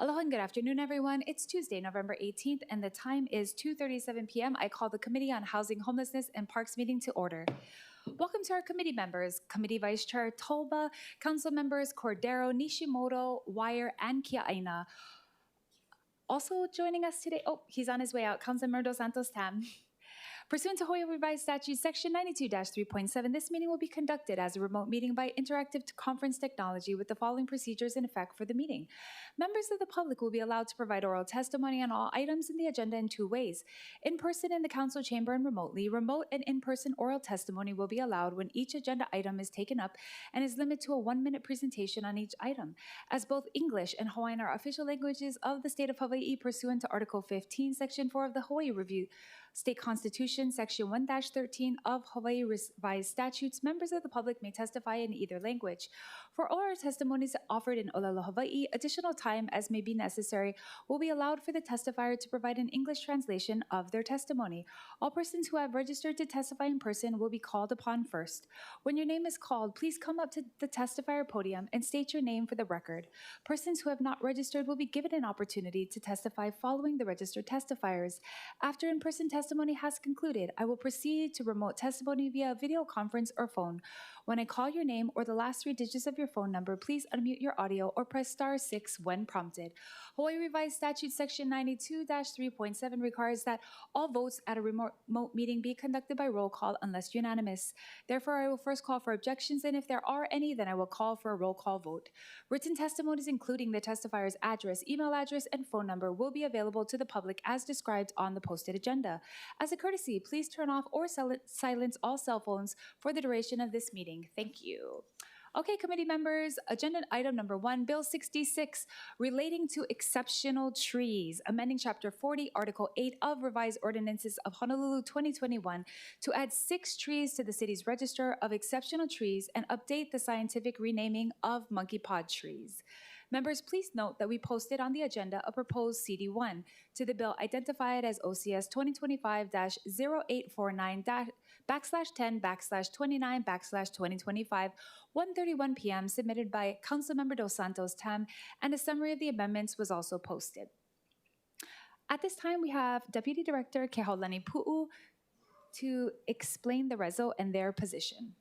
Aloha and good afternoon, everyone. It's Tuesday, November 18th, and the time is 2:37 p.m. I call the Committee on Housing, Homelessness, and Parks meeting to order. Welcome to our committee members, Committee Vice Chair Toba, Council members Cordero, Nishimoto, Wire, and Kia'aina. Also joining us today, he's on his way out, Councilmember Santos-Tam. Pursuant to Hawaii Revised Statute Section 92-3.7, this meeting will be conducted as a remote meeting by interactive conference technology with the following procedures in effect for the meeting. Members of the public will be allowed to provide oral testimony on all items in the agenda in two ways. In person in the council chamber and remotely. Remote and in-person oral testimony will be allowed when each agenda item is taken up and is limited to a 1-minute presentation on each item. As both English and Hawaiian are official languages of the state of Hawaii pursuant to Article 15, Section 4 of the Hawaii Review State Constitution, Section 1-13 of Hawaii Revised Statutes, members of the public may testify in either language. For oral testimonies offered in Olelo, Hawaii, additional time as may be necessary will be allowed for the testifier to provide an English translation of their testimony. All persons who have registered to testify in person will be called upon first. When your name is called, please come up to the testifier podium and state your name for the record. Persons who have not registered will be given an opportunity to testify following the registered testifiers. After in-person testimony has concluded, I will proceed to remote testimony via video conference or phone. When I call your name or the last 3 digits of your phone number, please unmute your audio or press *6 when prompted. Hawaii Revised Statute Section 92-3.7 requires that all votes at a remote meeting be conducted by roll call unless unanimous. Therefore, I will first call for objections, and if there are any, then I will call for a roll call vote. Written testimonies, including the testifier's address, email address, and phone number, will be available to the public as described on the posted agenda. As a courtesy, please turn off or silence all cell phones for the duration of this meeting. Thank you. Okay, committee members, agenda item number 1, Bill 66, relating to exceptional trees, amending Chapter 40, Article 8 of Revised Ordinances of Honolulu 2021 to add 6 trees to the city's register of exceptional trees and update the scientific renaming of monkey pod trees. Members, please note that we posted on the agenda a proposed CD1 to the bill identified as OCS 2025-0849/10/29/2025, 1:31 p.m., submitted by Councilmember Dos Santos-Tam, and a summary of the amendments was also posted. At this time, we have Deputy Director Kehaulani Pu'u to explain the reso and their position.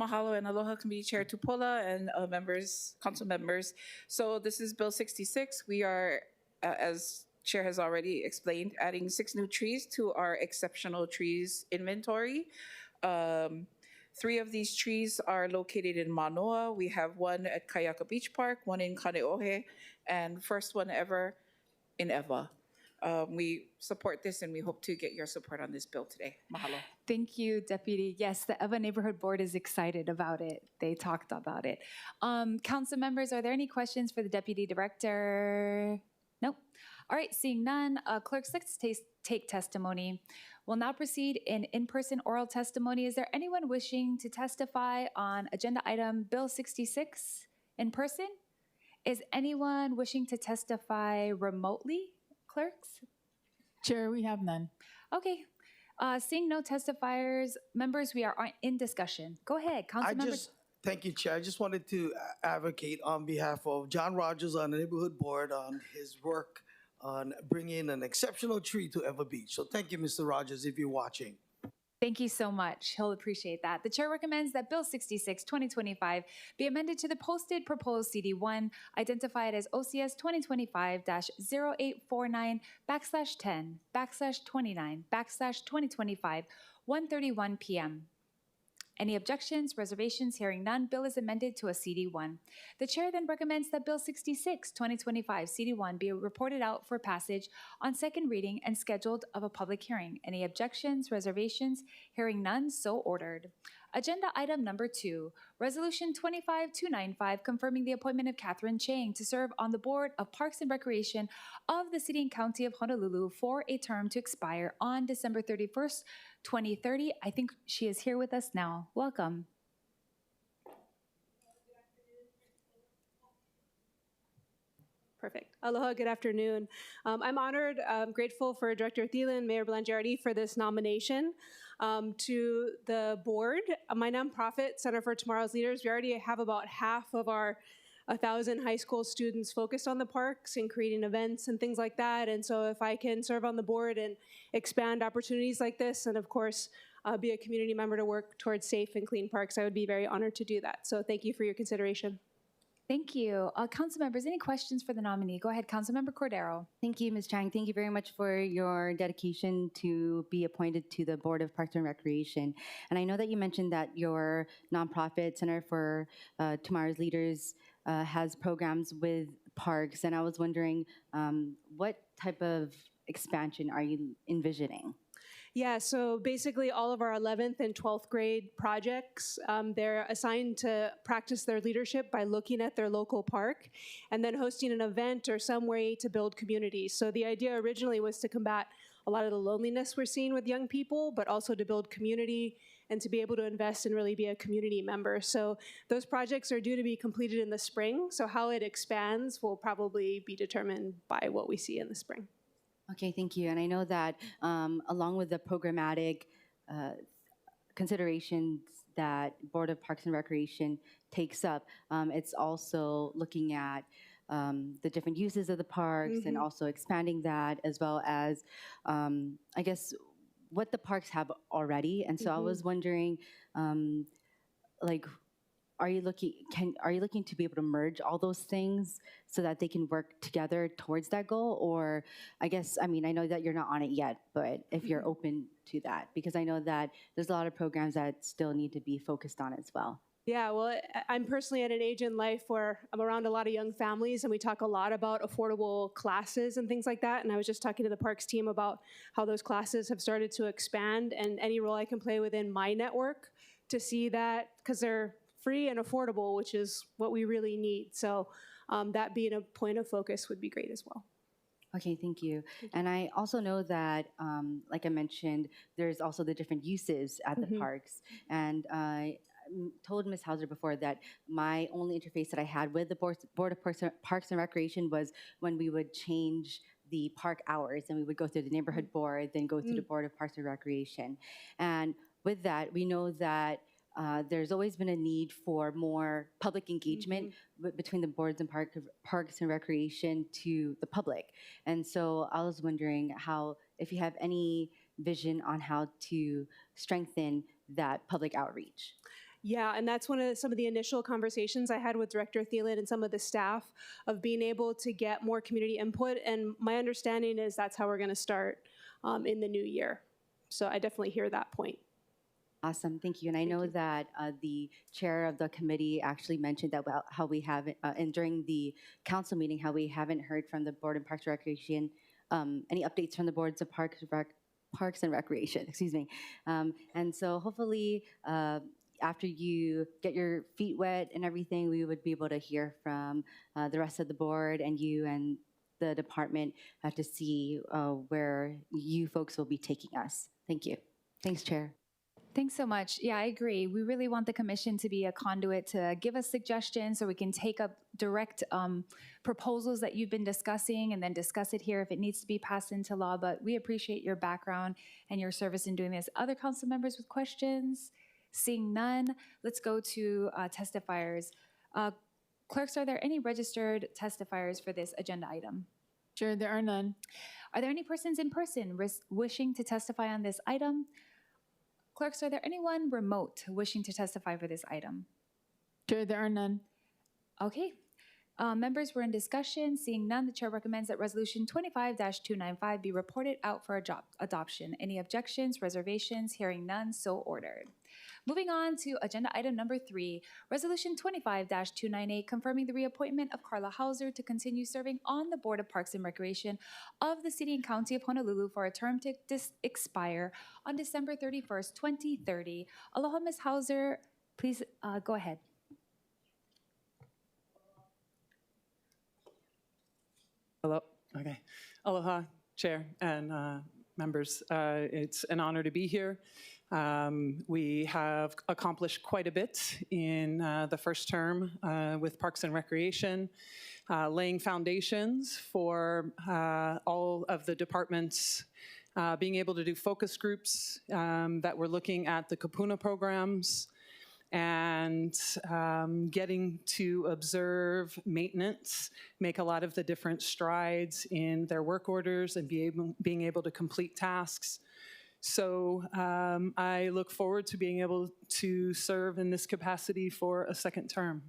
Mahalo and aloha, Committee Chair Tupola and members, council members. So this is Bill 66. We are, as Chair has already explained, adding 6 new trees to our exceptional trees inventory. 3 of these trees are located in Manoa. We have one at Kayaka Beach Park, one in Kaneohe, and first one ever in Ewa. We support this and we hope to get your support on this bill today. Mahalo. Thank you, Deputy. Yes, the Ewa Neighborhood Board is excited about it. They talked about it. Council members, are there any questions for the Deputy Director? Nope. All right, seeing none, clerks, let's take testimony. We'll now proceed in-person oral testimony. Is there anyone wishing to testify on agenda item Bill 66 in person? Is anyone wishing to testify remotely? Clerks? Chair, we have none. Okay. Seeing no testifiers, members, we are in discussion. Go ahead, Councilmember. Thank you, Chair. I just wanted to advocate on behalf of John Rogers on the Neighborhood Board on his work on bringing an exceptional tree to Ewa Beach. So thank you, Mr. Rogers, if you're watching. Thank you so much. He'll appreciate that. The chair recommends that Bill 66, 2025 be amended to the posted proposed CD1 identified as OCS 2025-0849/10/29/2025, 1:31 p.m. Any objections, reservations? Hearing none, bill is amended to a CD1. The chair then recommends that Bill 66, 2025 CD1 be reported out for passage on second reading and scheduled of a public hearing. Any objections, reservations? Hearing none, so ordered. Agenda item number 2, Resolution 25295, confirming the appointment of Catherine Chang to serve on the Board of Parks and Recreation of the City and County of Honolulu for a term to expire on December 31st, 2030. I think she is here with us now. Welcome. Perfect. Aloha, good afternoon. I'm honored, grateful for Director Thielen, Mayor Blangiardi for this nomination to the board. My nonprofit, Center for Tomorrow's Leaders, we already have about half of our 1,000 high school students focused on the parks and creating events and things like that. And so if I can serve on the board and expand opportunities like this, and of course, be a community member to work towards safe and clean parks, I would be very honored to do that. So thank you for your consideration. Thank you. Council members, any questions for the nominee? Go ahead, Councilmember Cordero. Thank you, Ms. Chang. Thank you very much for your dedication to be appointed to the Board of Parks and Recreation. And I know that you mentioned that your nonprofit Center for Tomorrow's Leaders has programs with parks, and I was wondering what type of expansion are you envisioning? Yeah, so basically all of our 11th and 12th grade projects, they're assigned to practice their leadership by looking at their local park and then hosting an event or some way to build community. So the idea originally was to combat a lot of the loneliness we're seeing with young people, but also to build community and to be able to invest and really be a community member. So those projects are due to be completed in the spring. So how it expands will probably be determined by what we see in the spring. Okay, thank you. And I know that along with the programmatic considerations that Board of Parks and Recreation takes up, it's also looking at the different uses of the parks and also expanding that, as well as, I guess, what the parks have already. And so I was wondering, like, are you looking to be able to merge all those things so that they can work together towards that goal? Or I guess, I mean, I know that you're not on it yet, but if you're open to that, because I know that there's a lot of programs that still need to be focused on as well. Yeah, well, I'm personally at an age in life where I'm around a lot of young families, and we talk a lot about affordable classes and things like that. And I was just talking to the parks team about how those classes have started to expand, and any role I can play within my network to see that, because they're free and affordable, which is what we really need. So that being a point of focus would be great as well. Okay, thank you. And I also know that, like I mentioned, there's also the different uses at the parks. And I told Ms. Hauser before that my only interface that I had with the Board of Parks and Recreation was when we would change the park hours, and we would go through the neighborhood board, then go through the Board of Parks and Recreation. And with that, we know that there's always been a need for more public engagement between the boards and parks and recreation to the public. And so I was wondering if you have any vision on how to strengthen that public outreach. Yeah, and that's some of the initial conversations I had with Director Thielen and some of the staff of being able to get more community input. And my understanding is that's how we're going to start in the new year. So I definitely hear that point. Awesome, thank you. And I know that the chair of the committee actually mentioned that how we haven't, and during the council meeting, how we haven't heard from the Board of Parks and Recreation, any updates from the boards of Parks and Recreation, excuse me. And so hopefully, after you get your feet wet and everything, we would be able to hear from the rest of the board and you and the department to see where you folks will be taking us. Thank you. Thanks, Chair. Thanks so much. Yeah, I agree. We really want the commission to be a conduit to give us suggestions so we can take up direct proposals that you've been discussing and then discuss it here if it needs to be passed into law. But we appreciate your background and your service in doing this. Other council members with questions? Seeing none, let's go to testifiers. Clerks, are there any registered testifiers for this agenda item? Chair, there are none. Are there any persons in person wishing to testify on this item? Clerks, are there anyone remote wishing to testify for this item? Chair, there are none. Okay. Members were in discussion. Seeing none, the chair recommends that Resolution 25-295 be reported out for adoption. Any objections, reservations? Hearing none, so ordered. Moving on to agenda item number 3, Resolution 25-298, confirming the reappointment of Carla Hauser to continue serving on the Board of Parks and Recreation of the City and County of Honolulu for a term to expire on December 31st, 2030. Aloha, Ms. Hauser. Please go ahead. Hello. Okay. Aloha, Chair and members. It's an honor to be here. We have accomplished quite a bit in the first term with Parks and Recreation, laying foundations for all of the departments, being able to do focus groups that were looking at the Kapuna programs, and getting to observe maintenance, make a lot of the different strides in their work orders and being able to complete tasks. So I look forward to being able to serve in this capacity for a second term.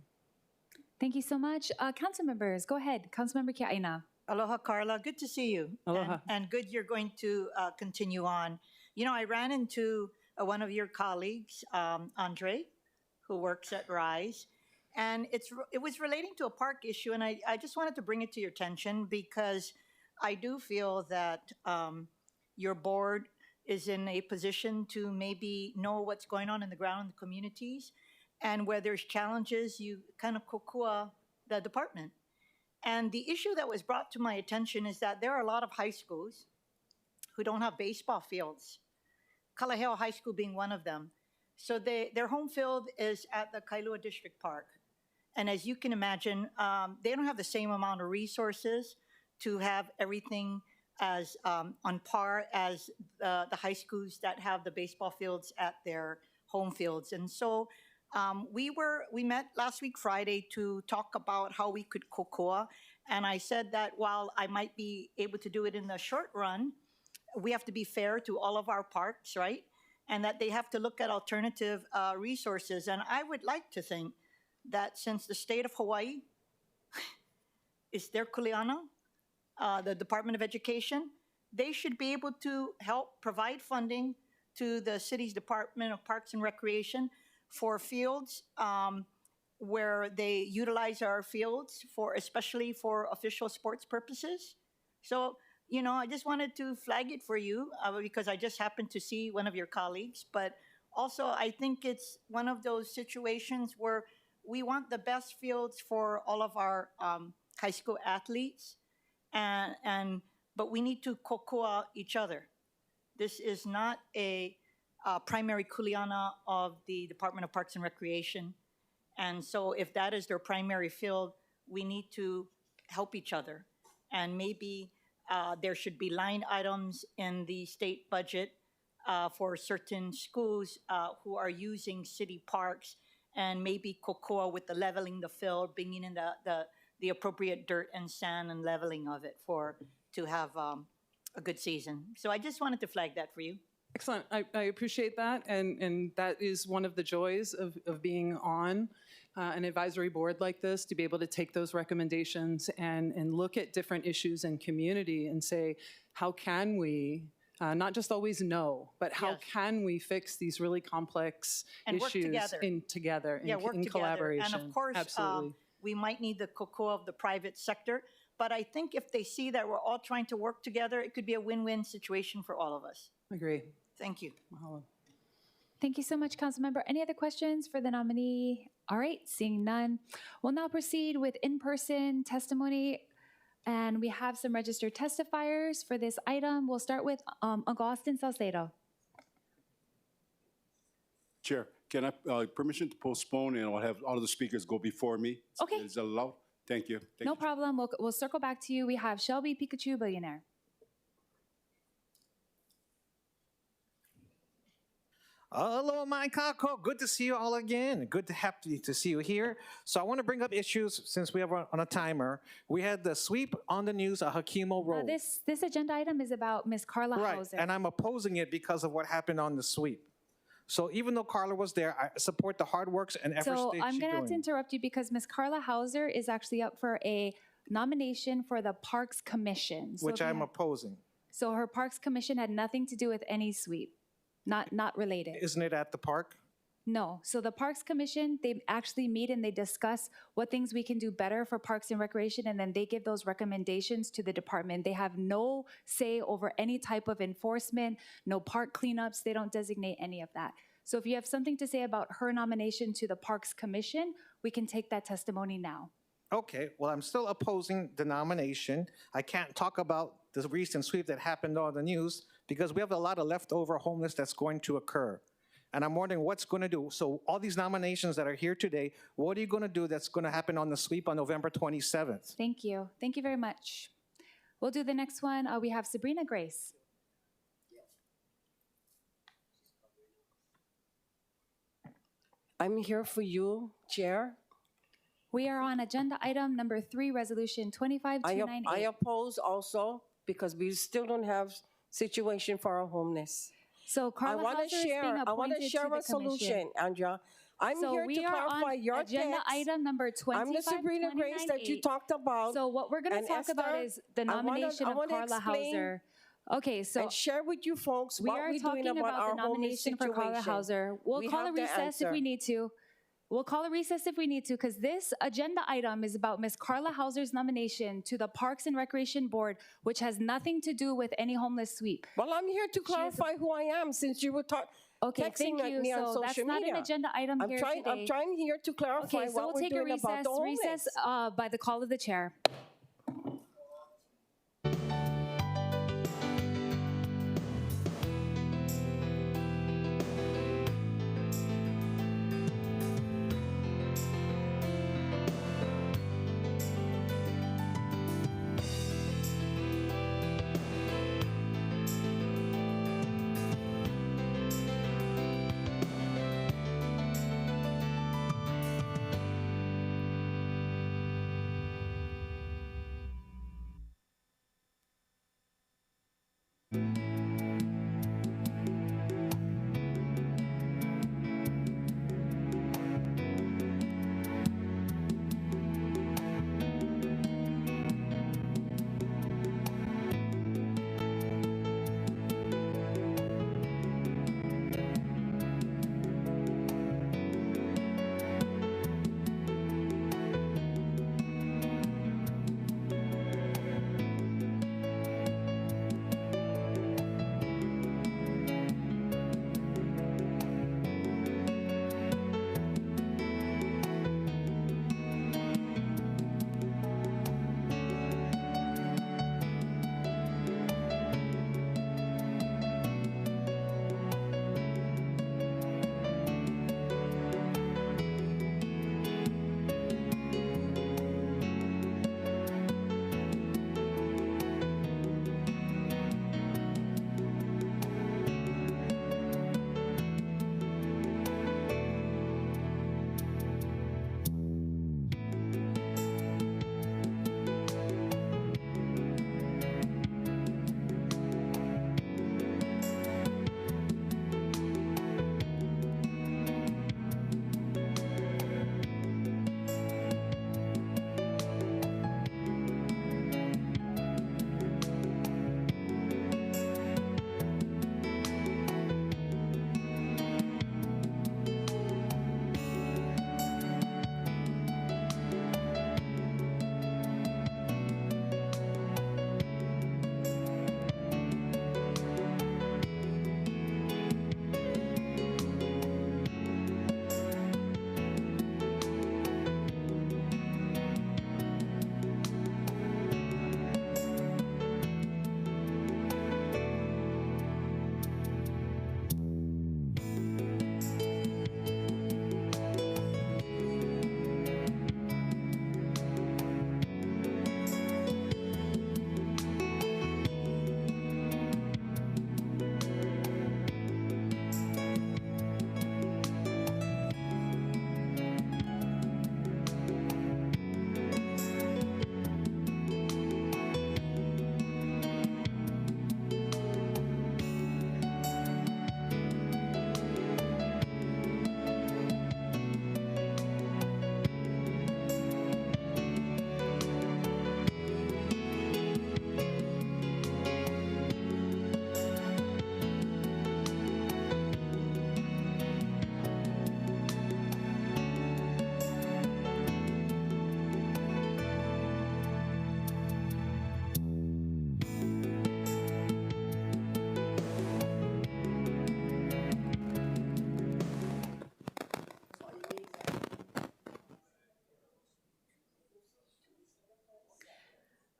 Thank you so much. Council members, go ahead. Councilmember Kiaina. Aloha, Carla. Good to see you. Aloha. And good you're going to continue on. You know, I ran into one of your colleagues, Andre, who works at RISE, and it was relating to a park issue, and I just wanted to bring it to your attention because I do feel that your board is in a position to maybe know what's going on in the ground in the communities, and where there's challenges, you kind of kokua the department. And the issue that was brought to my attention is that there are a lot of high schools who don't have baseball fields, Kalaheo High School being one of them. So their home field is at the Kailua District Park. And as you can imagine, they don't have the same amount of resources to have everything as on par as the high schools that have the baseball fields at their home fields. And so we met last week Friday to talk about how we could kokoa. And I said that while I might be able to do it in the short run, we have to be fair to all of our parks, right? And that they have to look at alternative resources. And I would like to think that since the state of Hawaii is their kuleana, the Department of Education, they should be able to help provide funding to the city's Department of Parks and Recreation for fields where they utilize our fields for, especially for official sports purposes. So, you know, I just wanted to flag it for you because I just happened to see one of your colleagues. But also, I think it's one of those situations where we want the best fields for all of our high school athletes, but we need to kokua each other. This is not a primary kuleana of the Department of Parks and Recreation. And so if that is their primary field, we need to help each other. And maybe there should be line items in the state budget for certain schools who are using city parks, and maybe kokoa with the leveling the field, bringing in the appropriate dirt and sand and leveling of it to have a good season. So I just wanted to flag that for you. Excellent. I appreciate that. And that is one of the joys of being on an advisory board like this, to be able to take those recommendations and look at different issues in community and say, how can we not just always know, but how can we fix these really complex and issues work together. in collaboration? And of course, absolutely. We might need the kokoa of the private sector. But I think if they see that we're all trying to work together, it could be a win-win situation for all of us. Agree. Thank you. Mahalo. Thank you so much, Councilmember. Any other questions for the nominee? All right, seeing none. We'll now proceed with in-person testimony. And we have some registered testifiers for this item. We'll start with Uncle Austin Salcedo. Chair, can I, permission to postpone, and I'll have all of the speakers go before me? Okay. Is that allowed? Thank you. Thank No you. problem. We'll circle back to you. We have Shelby Pikachu, billionaire. Hello, my kako. Good to see you all again. Happy to see you here. So I want to bring up issues since we have on a timer. We had the sweep on the news at Hakimo Road. This agenda item is about Ms. Carla Hauser. And I'm opposing it because of what happened on the sweep. So even though Carla was there, I support the hard works and efforts So that I'm she's going to have to doing. interrupt you because Ms. Carla Hauser is actually up for a nomination for the Parks Commission. So Which I'm opposing. So her Parks Commission had nothing to do with any sweep, not related. Isn't it at the park? No. So the Parks Commission, they actually meet and they discuss what things we can do better for Parks and Recreation, and then they give those recommendations to the department. They have no say over any type of enforcement, no park cleanups. They don't designate any of that. So if you have something to say about her nomination to the Parks Commission, we can take that testimony now. Okay, well, I'm still opposing the nomination. I can't talk about the recent sweep that happened on the news because we have a lot of leftover homeless that's going to occur. And I'm wondering what's going to do. So all these nominations that are here today, what are you going to do that's going to happen on the sweep on November 27th? Thank you. Thank you very much. We'll do the next one. We have Sabrina Grace. I'm here for you, Chair. We are on agenda item number 3, resolution I 25298. oppose also because we still don't have situation for our homeless. So I Carla want Hauser to is being share. I want appointed to share to the a solution, commission. Andrea. I'm So here to we are clarify on your agenda text. item number 25298. I'm the Sabrina Grace that you talked about. So what we're going And to talk about Esther, is the I wanna- nomination I of wanna Carla explain Hauser. Okay, so and share with you folks we what are we're doing talking about our the homeless nomination for Carla situation. Hauser. We'll We call a have the recess if we answer. need to. We'll call a recess if we need to, because this agenda item is about Ms. Carla Hauser's nomination to the Parks and Recreation Board, which has nothing to do with any homeless sweep. Well, I'm here to is- clarify who I am since you were Okay, texting thank you. me on So that's social not media. an agenda item here today. I'm trying here to clarify Okay, so what we'll we're take a doing about recess. the homeless. Recess by the call of the chair.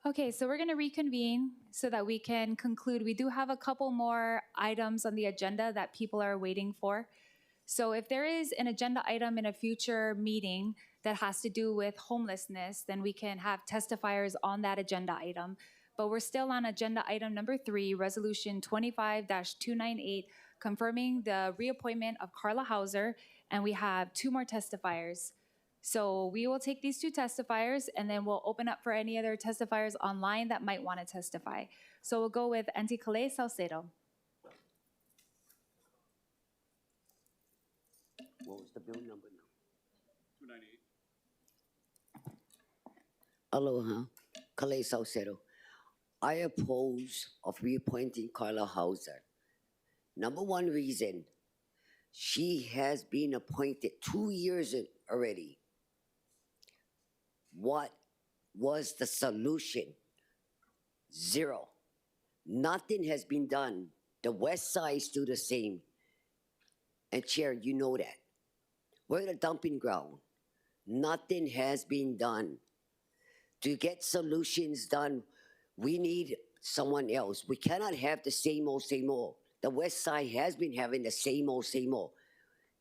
Okay, so we're going to reconvene so that we can conclude. We do have a couple more items on the agenda that people are waiting for. So if there is an agenda item in a future meeting that has to do with homelessness, then we can have testifiers on that agenda item. But we're still on agenda item number 3, Resolution 25-298, confirming the reappointment of Carla Hauser, and we have 2 more testifiers. So we will take these 2 testifiers, and then we'll open up for any other testifiers online that might want to testify. So we'll go with Auntie Calais Salcedo. What was the bill number now? 298. Aloha, Calais Salcedo. I oppose of reappointing Carla Hauser. Number one reason, she has been appointed 2 years already. What was the solution? Zero. Nothing has been done. The west side is still the same. And Chair, you know that. We're the dumping ground. Nothing has been done. To get solutions done, we need someone else. We cannot have the same old, same old. The west side has been having the same old, same old.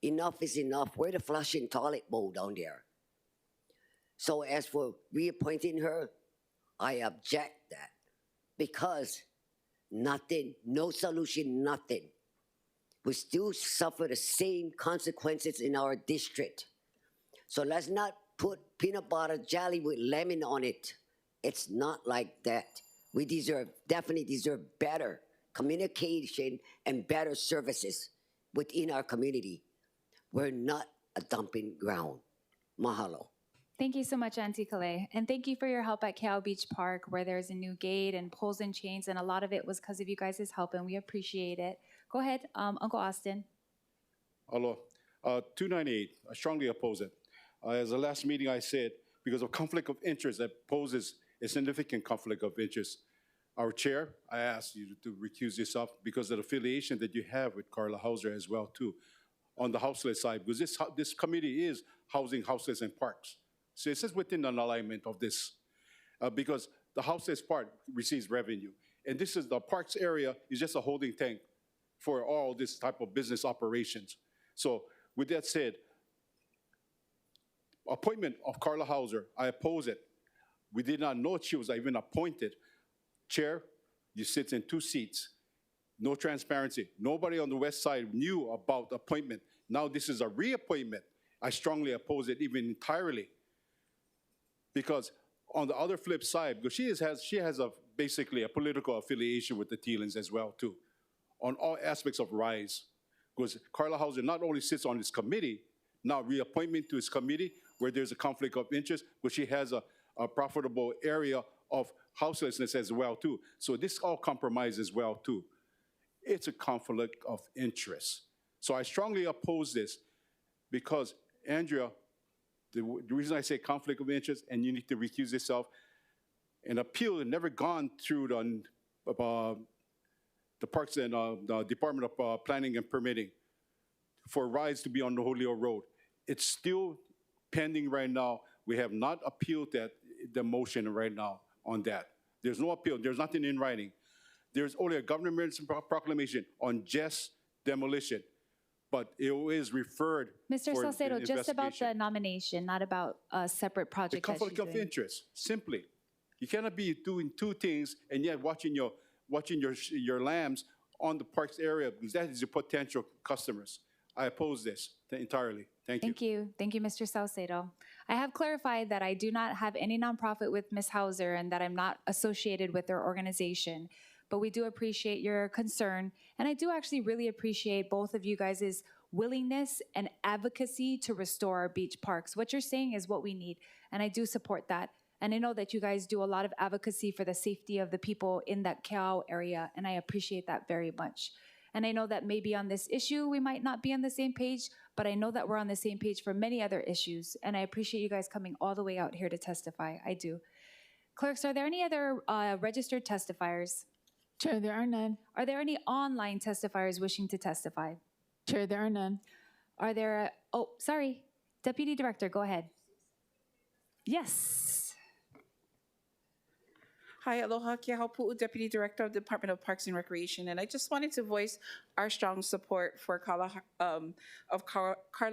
Enough is enough. We're the flushing toilet bowl down there. So as for reappointing her, I object that. Because nothing, no solution, nothing. We still suffer the same consequences in our district. So let's not put peanut butter jelly with lemon on it. It's not like that. We definitely deserve better communication and better services within our community. We're not a dumping ground. Mahalo. Thank you so much, Auntie Calais. And thank you for your help at Cal Beach Park, where there's a new gate and poles and chains, and a lot of it was because of you guys' help, and we appreciate it. Go ahead, Uncle Austin. Aloha. 298, I strongly oppose it. As the last meeting I said, because of conflict of interest, that poses a significant conflict of interest. Our chair, I asked you to recuse yourself because of the affiliation that you have with Carla Hauser as well, too, on the houseless side, because this committee is housing houseless and parks. So it's just within an alignment of this, because the houseless part receives revenue. And this is the parks area is just a holding tank for all this type of business operations. So with that said, appointment of Carla Hauser, I oppose it. We did not know she was even appointed. Chair, you sit in 2 seats. No transparency. Nobody on the west side knew about the appointment. Now this is a reappointment. I strongly oppose it even entirely. Because on the other flip side, because she has basically a political affiliation with the Thielens as well too, on all aspects of RISE. Because Carla Hauser not only sits on this committee, now reappointment to this committee where there's a conflict of interest, but she has a profitable area of houselessness as well too. So this all compromises as well too. It's a conflict of interest. So I strongly oppose this because, Andrea, the reason I say conflict of interest and you need to recuse yourself, an appeal had never gone through the Parks and the Department of Planning and Permitting for rides to be on the Holyoke Road. It's still pending right now. We have not appealed the motion right now on that. There's no appeal. There's nothing in writing. There's only a government proclamation on just demolition. But it is referred Mr. for Salcedo, just about the investigation. nomination, not about a separate The project that she's conflict of doing. interest, simply. You cannot be doing 2 things and yet watching your lambs on the parks area because that is your potential customers. I oppose this entirely. Thank you. Thank you. Thank you, Mr. Salcedo. I have clarified that I do not have any nonprofit with Ms. Hauser and that I'm not associated with their organization. But we do appreciate your concern. And I do actually really appreciate both of you guys' willingness and advocacy to restore our beach parks. What you're saying is what we need. And I do support that. And I know that you guys do a lot of advocacy for the safety of the people in that Keau area. And I appreciate that very much. And I know that maybe on this issue, we might not be on the same page, but I know that we're on the same page for many other issues. And I appreciate you guys coming all the way out here to testify. I do. Clerks, are there any other registered testifiers? Chair, there are none. Are there any online testifiers wishing to testify? Chair, there are none. Are there, oh, sorry. Deputy Director, go ahead. Yes. Hi, aloha, Kia Haupu'u, Deputy Director of the Department of Parks and Recreation. And I just wanted to voice our strong support for Carla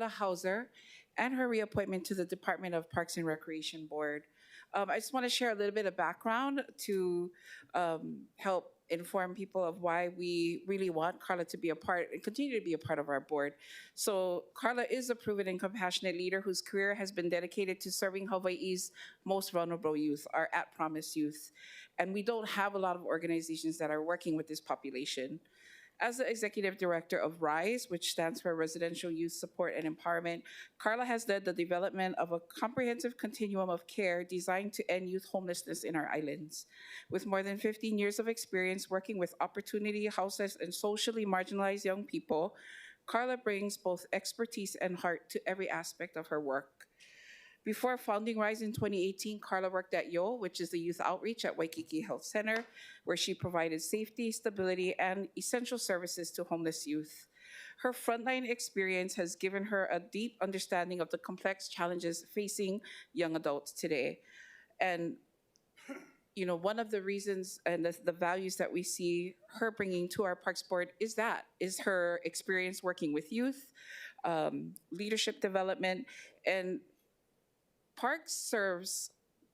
Hauser and her reappointment to the Department of Parks and Recreation Board. I just want to share a little bit of background to help inform people of why we really want Carla to be a part and continue to be a part of our board. So Carla is a proven and compassionate leader whose career has been dedicated to serving Hawaii's most vulnerable youth, our at-promise youth. And we don't have a lot of organizations that are working with this population. As the executive director of RISE, which stands for Residential Youth Support and Empowerment, Carla has led the development of a comprehensive continuum of care designed to end youth homelessness in our islands. With more than 15 years of experience working with opportunity, houseless, and socially marginalized young people, Carla brings both expertise and heart to every aspect of her work. Before founding RISE in 2018, Carla worked at YO, which is the youth outreach at Waikiki Health Center, where she provided safety, stability, and essential services to homeless youth. Her frontline experience has given her a deep understanding of the complex challenges facing young adults today. And one of the reasons and the values that we see her bringing to our Parks Board is her experience working with youth, leadership development, and Parks serves,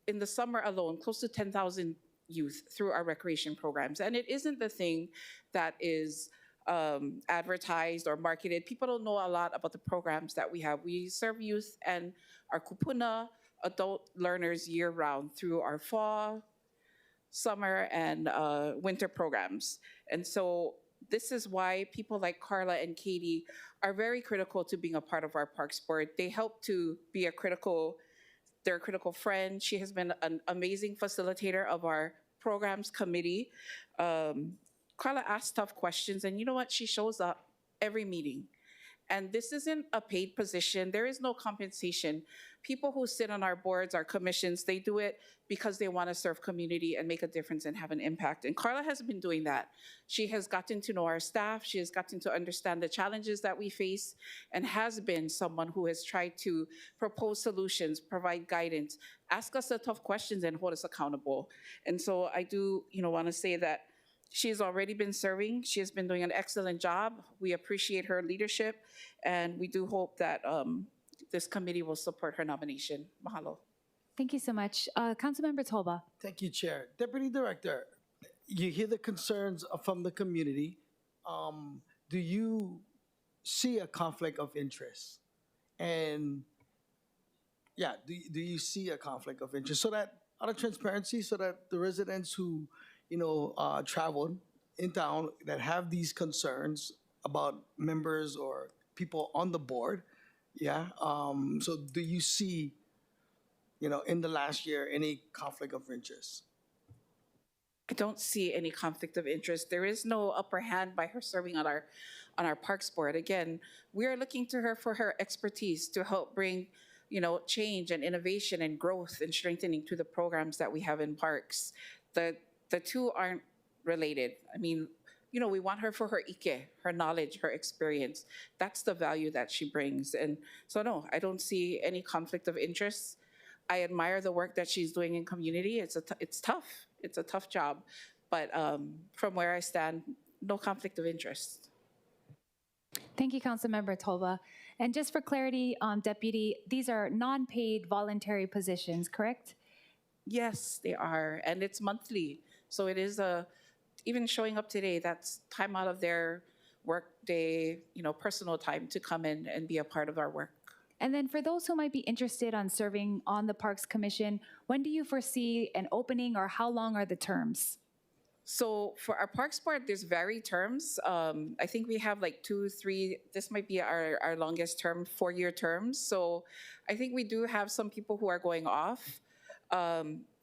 in the summer alone, close to 10,000 youth through our recreation programs. And it isn't the thing that is advertised or marketed. People don't know a lot about the programs that we have. We serve youth and our kupuna adult learners year-round through our fall, summer, and winter programs. And so this is why people like Carla and Katie are very critical to being a part of our Parks Board. They help to be they're a critical friend. She has been an amazing facilitator of our programs committee. Carla asks tough questions, and you know what? She shows up every meeting. And this isn't a paid position. There is no compensation. People who sit on our boards, our commissions, they do it because they want to serve community and make a difference and have an impact. And Carla has been doing that. She has gotten to know our staff. She has gotten to understand the challenges that we face and has been someone who has tried to propose solutions, provide guidance, ask us the tough questions, and hold us accountable. And so I do, want to say that she has already been serving. She has been doing an excellent job. We appreciate her leadership, and we do hope that this committee will support her nomination. Mahalo. Thank you so much. Councilmember Tolba. Thank you, Chair. Deputy Director, you hear the concerns from the community. Do you see a conflict of interest? And yeah, do you see a conflict of interest? So that, out of transparency, so that the residents who traveled in town that have these concerns about members or people on the board, so do you see, in the last year, any conflict of interest? I don't see any conflict of interest. There is no upper hand by her serving on our Parks Board. Again, we are looking to her for her expertise to help bring change and innovation and growth and strengthening to the programs that we have in parks. The two aren't related. I mean, we want her for her ike, her knowledge, her experience. That's the value that she brings. And so no, I don't see any conflict of interest. I admire the work that she's doing in community. It's tough. It's a tough job. But from where I stand, no conflict of interest. Thank you, Councilmember Tolba. And just for clarity, Deputy, these are non-paid voluntary positions, correct? Yes, they are. And it's monthly. So it is even showing up today, that's time out of their work day, personal time to come in and be a part of our work. And then for those who might be interested on serving on the Parks Commission, when do you foresee an opening or how long are the terms? So for our Parks Board, there's varied terms. I think we have like 2, 3, this might be our longest term, 4-year terms. So I think we do have some people who are going off.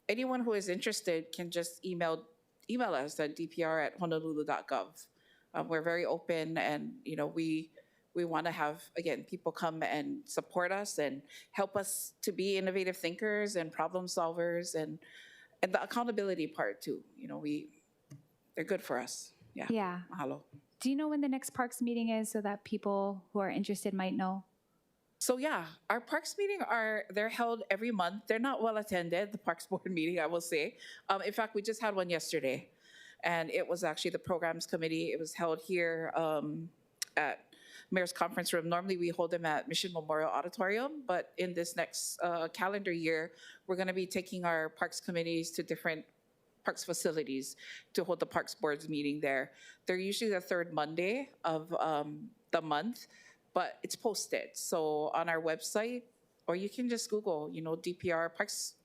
Anyone who is interested can just email us at dpr@honolulu.gov. We're very open, and we want to have, again, people come and support us and help us to be innovative thinkers and problem solvers, and the accountability part too. They're good for us. Yeah. Mahalo. Do you know when the next Parks meeting is so that people who are interested might know? So yeah, our parks meeting they're held every month. They're not well attended, the parks board meeting, I will say. In fact, we just had one yesterday, and it was actually the programs committee. It was held here at Mayor's Conference Room. Normally we hold them at Mission Memorial Auditorium, but in this next calendar year, we're going to be taking our parks committees to different parks facilities to hold the parks boards meeting there. They're usually the third Monday of the month, but it's posted. So on our website, or you can just Google, DPR Parks,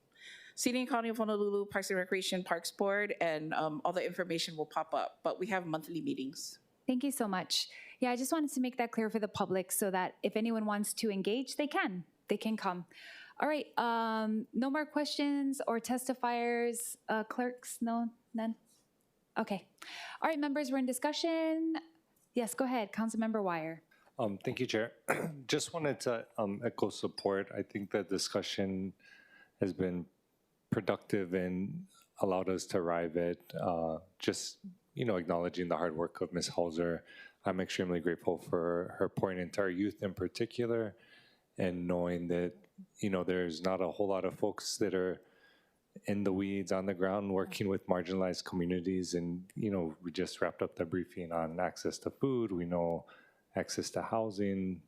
City and County of Honolulu Parks and Recreation Parks Board, and all the information will pop up. But we have monthly meetings. Thank you so much. Yeah, I just wanted to make that clear for the public so that if anyone wants to engage, they can come. All right, no more questions or testifiers. Clerks, no, none? Okay. All right, members, we're in discussion. Yes, go ahead, Councilmember Wire. Thank you, Chair. Just wanted to echo support. I think the discussion has been productive and allowed us to arrive at just, acknowledging the hard work of Ms. Hauser. I'm extremely grateful for her pouring into our youth in particular, and knowing that, there's not a whole lot of folks that are in the weeds on the ground working with marginalized communities. And, we just wrapped up the briefing on access to food. We know access to housing.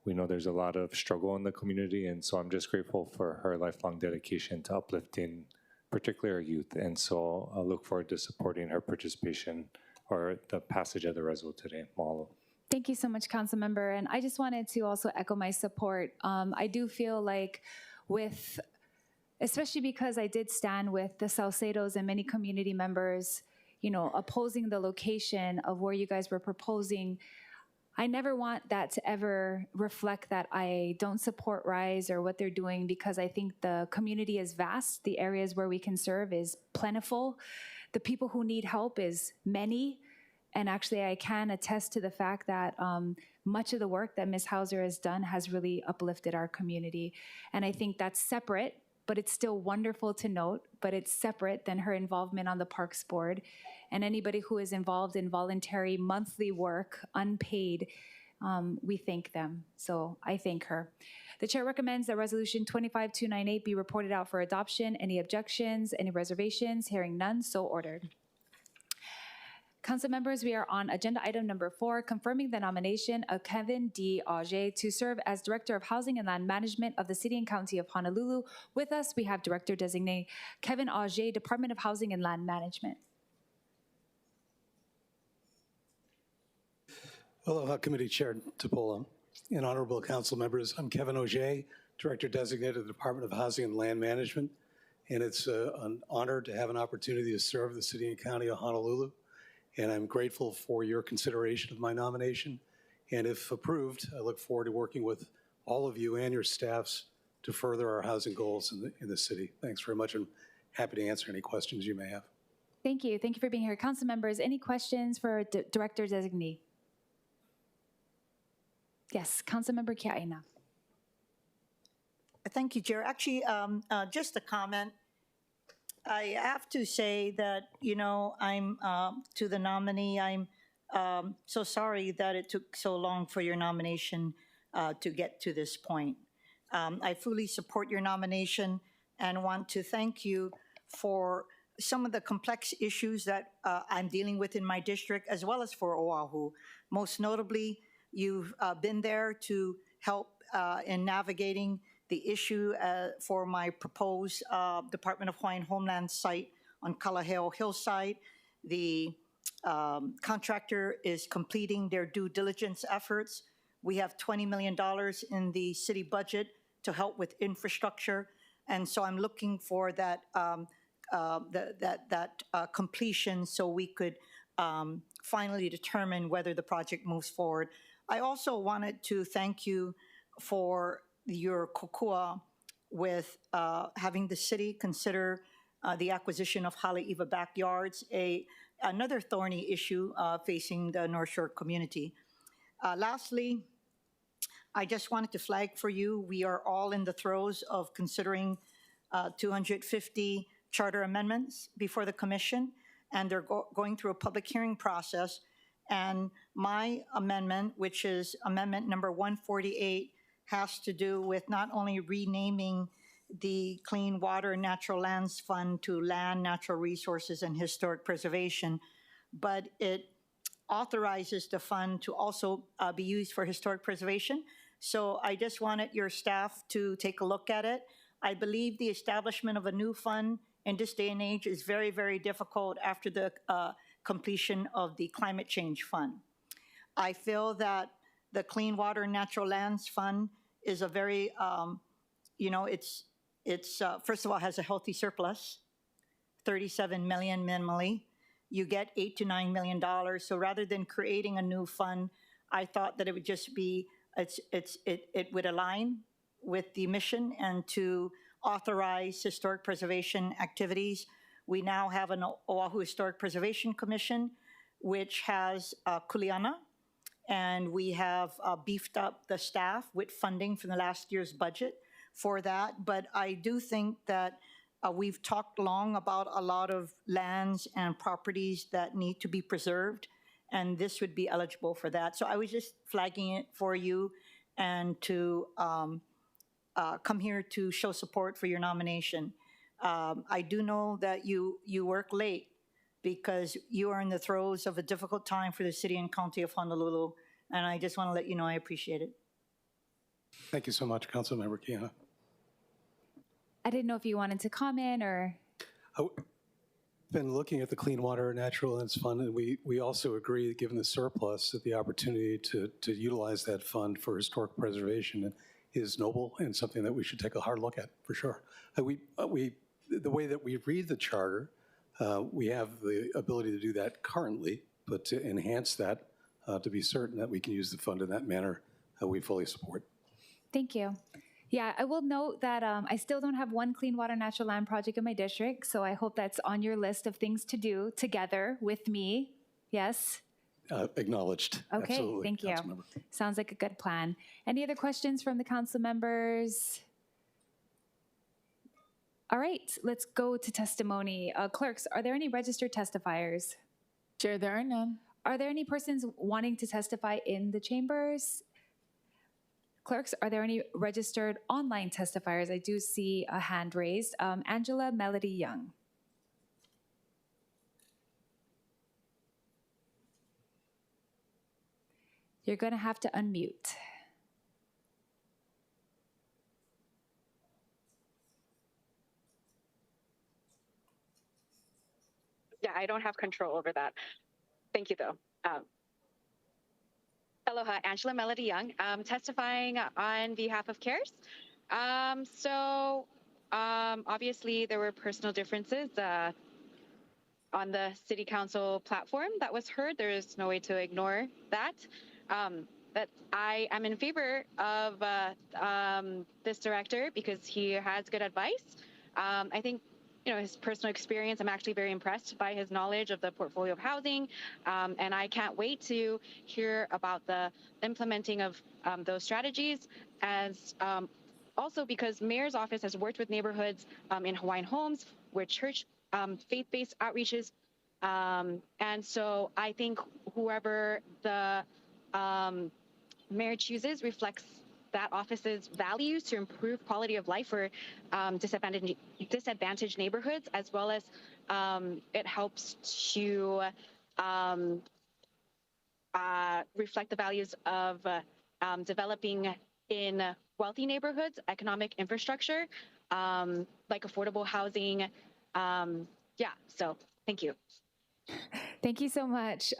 We know there's a lot of struggle in the community, and so I'm just grateful for her lifelong dedication to uplifting particularly our youth. And so I look forward to supporting her participation or the passage of the resolution today. Mahalo. Thank you so much, Councilmember. And I just wanted to also echo my support. I do feel like especially because I did stand with the Salcedos and many community members, opposing the location of where you guys were proposing. I never want that to ever reflect that I don't support RISE or what they're doing, because I think the community is vast. The areas where we can serve is plentiful. The people who need help is many. And actually, I can attest to the fact that much of the work that Ms. Hauser has done has really uplifted our community. And I think that's separate, but it's still wonderful to note, but it's separate than her involvement on the Parks Board. And anybody who is involved in voluntary monthly work, unpaid, we thank them. So I thank her. The chair recommends that Resolution 25298 be reported out for adoption. Any objections, any reservations? Hearing none, so ordered. Council members, we are on agenda item number 4, confirming the nomination of Kevin D. Auger to serve as Director of Housing and Land Management of the City and County of Honolulu. With us, we have Director Designate Kevin Auger, Department of Housing and Land Management. Aloha, Committee Chair Tupola and honorable council members. I'm Kevin Auger, Director Designated of the Department of Housing and Land Management, and it's an honor to have an opportunity to serve the City and County of Honolulu. And I'm grateful for your consideration of my nomination. And if approved, I look forward to working with all of you and your staffs to further our housing goals in the city. Thanks very much. I'm happy to answer any questions you may have. Thank you. Thank you for being here. Council members, any questions for Director Designee? Yes, Councilmember Kiaina. Thank you, Chair. Actually, just a comment. I have to say that, I'm to the nominee, I'm so sorry that it took so long for your nomination to get to this point. I fully support your nomination and want to thank you for some of the complex issues that I'm dealing with in my district, as well as for Oahu. Most notably, you've been there to help in navigating the issue for my proposed Department of Hawaiian Homeland site on Kalaheo Hillside. The contractor is completing their due diligence efforts. We have $20 million in the city budget to help with infrastructure, and so I'm looking for that completion so we could finally determine whether the project moves forward. I also wanted to thank you for your kokua with having the city consider the acquisition of Haleiwa Backyards, another thorny issue facing the North Shore community. Lastly, I just wanted to flag for you, we are all in the throes of considering 250 charter amendments before the commission, and they're going through a public hearing process. And my amendment, which is amendment number 148, has to do with not only renaming the Clean Water and Natural Lands Fund to Land, Natural Resources, and Historic Preservation, but it authorizes the fund to also be used for historic preservation. So I just wanted your staff to take a look at it. I believe the establishment of a new fund in this day and age is very, very difficult after the completion of the climate change fund. I feel that the Clean Water and Natural Lands Fund is a very, it's first of all, has a healthy surplus, 37 million minimally. You get $8 to $9 million. So rather than creating a new fund, I thought that it would just be, it would align with the mission and to authorize historic preservation activities. We now have an Oahu Historic Preservation Commission, which has Kuleana, and we have beefed up the staff with funding from the last year's budget for that. But I do think that we've talked long about a lot of lands and properties that need to be preserved, and this would be eligible for that. So I was just flagging it for you and to come here to show support for your nomination. I do know that you work late because you are in the throes of a difficult time for the city and county of Honolulu, and I just want to let you know I appreciate it. Thank you so much, Councilmember Kiana. I didn't know if you wanted to comment or... I've been looking at the Clean Water and Natural Lands Fund, and we also agree, given the surplus, that the opportunity to utilize that fund for historic preservation is noble and something that we should take a hard look at, for sure. The way that we read the charter, we have the ability to do that currently, but to enhance that, to be certain that we can use the fund in that manner, we fully support. Thank you. Yeah, I will note that I still don't have one clean water natural land project in my district, so I hope that's on your list of things to do together with me. Yes? Acknowledged. Okay, Absolutely, thank you. Councilmember. Sounds like a good plan. Any other questions from the council members? All right, let's go to testimony. Clerks, are there any registered testifiers? Chair, there are none. Are there any persons wanting to testify in the chambers? Clerks, are there any registered online testifiers? I do see a hand raised. Angela Melody Young. You're going to have to unmute. Yeah, I don't have control over that. Thank you, though. Aloha, Angela Melody Young, testifying on behalf of CARES. Obviously, there were personal differences on the city council platform that was heard. There is no way to ignore that. But I am in favor of this director because he has good advice. I think, his personal experience, I'm actually very impressed by his knowledge of the portfolio of housing. And I can't wait to hear about the implementing of those strategies, as also because Mayor's office has worked with neighborhoods in Hawaiian homes where church faith-based outreaches. And so I think whoever the mayor chooses reflects that office's values to improve quality of life for disadvantaged neighborhoods, as well as it helps to reflect the values of developing in wealthy neighborhoods, economic infrastructure, like affordable housing. So thank you. Thank you so much.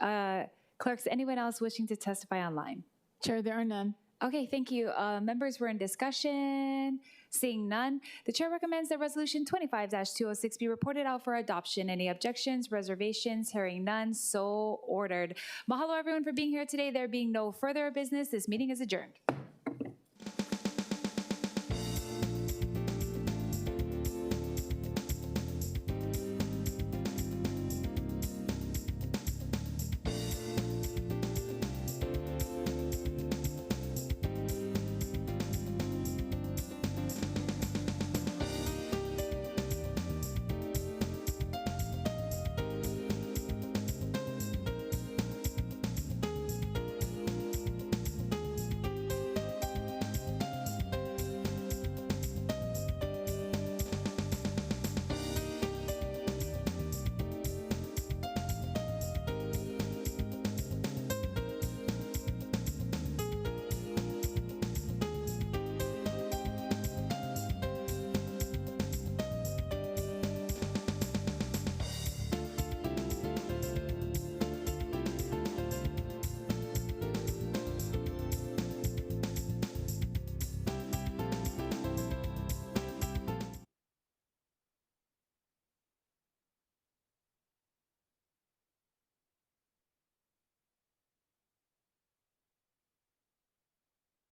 Clerks, anyone else wishing to testify online? Chair, there are none. Okay, thank you. Members were in discussion. Seeing none, the chair recommends that Resolution 25-206 be reported out for adoption. Any objections, reservations? Hearing none, so ordered. Mahalo everyone for being here today. There being no further business, this meeting is adjourned.